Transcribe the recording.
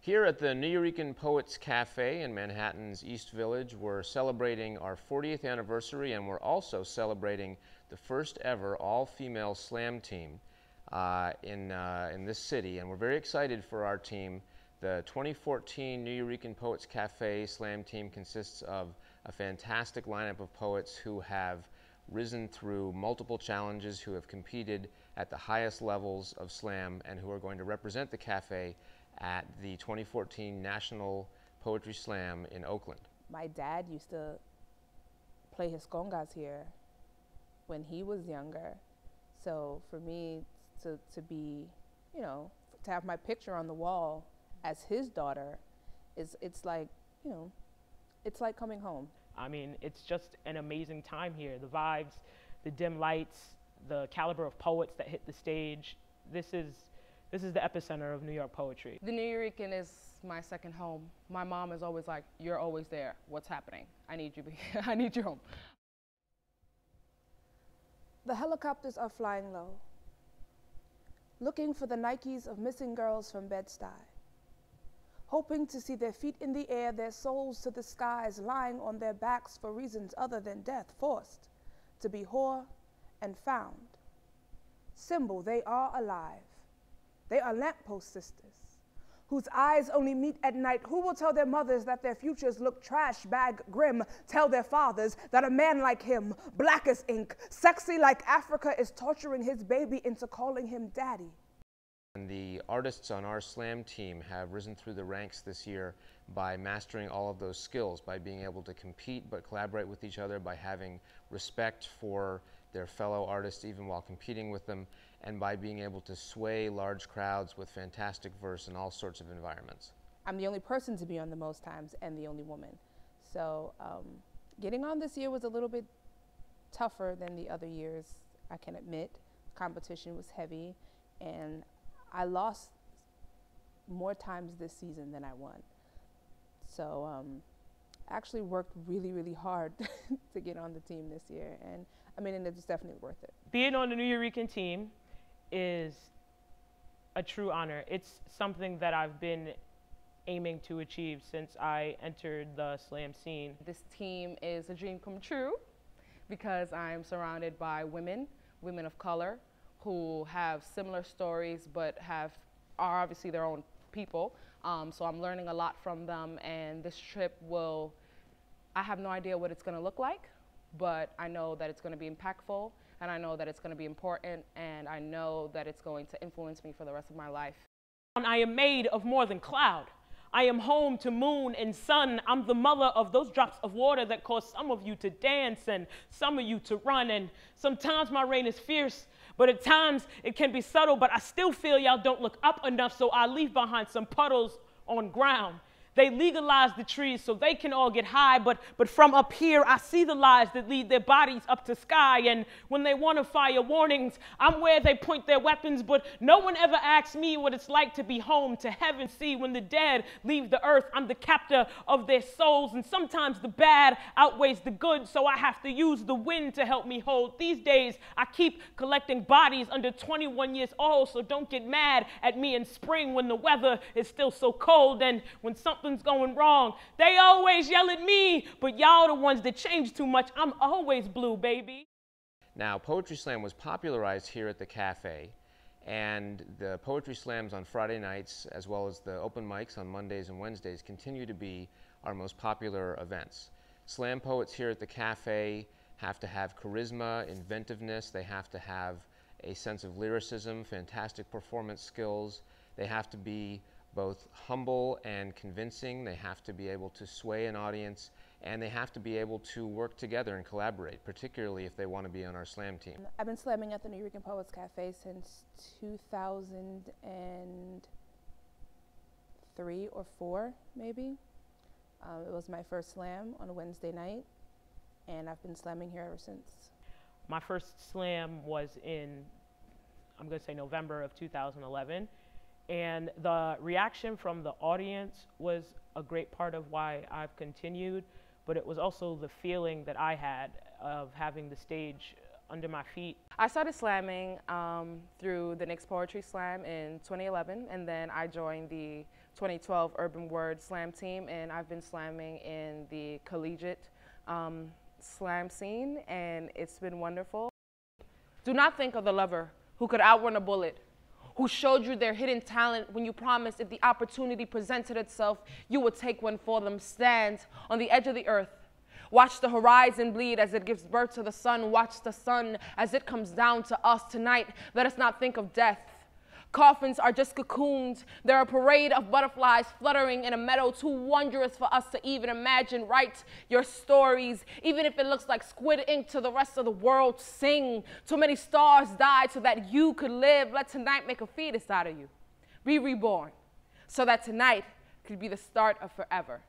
Here at the Nuyorican Poets Cafe in Manhattan's East Village, we're celebrating our 40th anniversary, and we're also celebrating the first ever all-female slam team in this city. And we're very excited for our team. The 2014 Nuyorican Poets Cafe slam team consists of a fantastic lineup of poets who have risen through multiple challenges, who have competed at the highest levels of slam, and who are going to represent the cafe at the 2014 National Poetry Slam in Oakland. My dad used to play his congas here when he was younger. So for me to be, you know, to have my picture on the wall as his daughter, it's like, you know, it's like coming home. I mean, it's just an amazing time here. The vibes, the dim lights, the caliber of poets that hit the stage. This is the epicenter of New York poetry. The Nuyorican is my second home. My mom is always like, "You're always there. What's happening? I need you. I need you home." The helicopters are flying low, looking for the Nikes of missing girls from Bed-Stuy, hoping to see their feet in the air, their souls to the skies, lying on their backs for reasons other than death, forced to be whore and found. Symbol, they are alive. They are lamppost sisters, whose eyes only meet at night. Who will tell their mothers that their futures look trash bag grim? Tell their fathers that a man like him, black as ink, sexy like Africa, is torturing his baby into calling him daddy. And the artists on our slam team have risen through the ranks this year by mastering all of those skills, by being able to compete but collaborate with each other, by having respect for their fellow artists even while competing with them, and by being able to sway large crowds with fantastic verse in all sorts of environments. I'm the only person to be on the most times and the only woman. So getting on this year was a little bit tougher than the other years, I can admit. Competition was heavy, and I lost more times this season than I won. So I actually worked really, really hard to get on the team this year, and I mean, and it was definitely worth it. Being on the Nuyorican team is a true honor. It's something that I've been aiming to achieve since I entered the slam scene. This team is a dream come true because I'm surrounded by women of color, who have similar stories but are obviously their own people. So I'm learning a lot from them, and this trip I have no idea what it's going to look like, but I know that it's going to be impactful, and I know that it's going to be important, and I know that it's going to influence me for the rest of my life. I am made of more than cloud. I am home to moon and sun. I'm the mother of those drops of water that cause some of you to dance and some of you to run. And sometimes my rain is fierce, but at times it can be subtle. But I still feel y'all don't look up enough, so I leave behind some puddles on ground. They legalize the trees so they can all get high, but from up here, I see the lies that lead their bodies up to sky. And when they want to fire warnings, I'm where they point their weapons, but no one ever asks me what it's like to be home to heaven. See, when the dead leave the earth, I'm the captor of their souls, and sometimes the bad outweighs the good, so I have to use the wind to help me hold. These days, I keep collecting bodies under 21 years old, so don't get mad at me in spring when the weather is still so cold, and when something's going wrong, they always yell at me, but y'all the ones that change too much. I'm always blue, baby. Now, Poetry Slam was popularized here at the cafe, and the Poetry Slams on Friday nights, as well as the open mics on Mondays and Wednesdays, continue to be our most popular events. Slam poets here at the cafe have to have charisma, inventiveness, they have to have a sense of lyricism, fantastic performance skills, they have to be both humble and convincing, they have to be able to sway an audience, and they have to be able to work together and collaborate, particularly if they want to be on our slam team. I've been slamming at the Nuyorican Poets Cafe since 2003 or 4, maybe. It was my first slam on a Wednesday night, and I've been slamming here ever since. My first slam was in, I'm going to say November of 2011. And the reaction from the audience was a great part of why I've continued, but it was also the feeling that I had of having the stage under my feet. I started slamming through the Knicks Poetry Slam in 2011, and then I joined the 2012 Urban Word Slam team, and I've been slamming in the collegiate slam scene, and it's been wonderful. Do not think of the lover who could outrun a bullet, who showed you their hidden talent when you promised if the opportunity presented itself, you would take one for them. Stand on the edge of the earth. Watch the horizon bleed as it gives birth to the sun. Watch the sun as it comes down to us tonight. Let us not think of death. Coffins are just cocoons. They're a parade of butterflies fluttering in a meadow too wondrous for us to even imagine. Write your stories, even if it looks like squid ink to the rest of the world. Sing. Too many stars died so that you could live. Let tonight make a fetus out of you. Be reborn so that tonight could be the start of forever.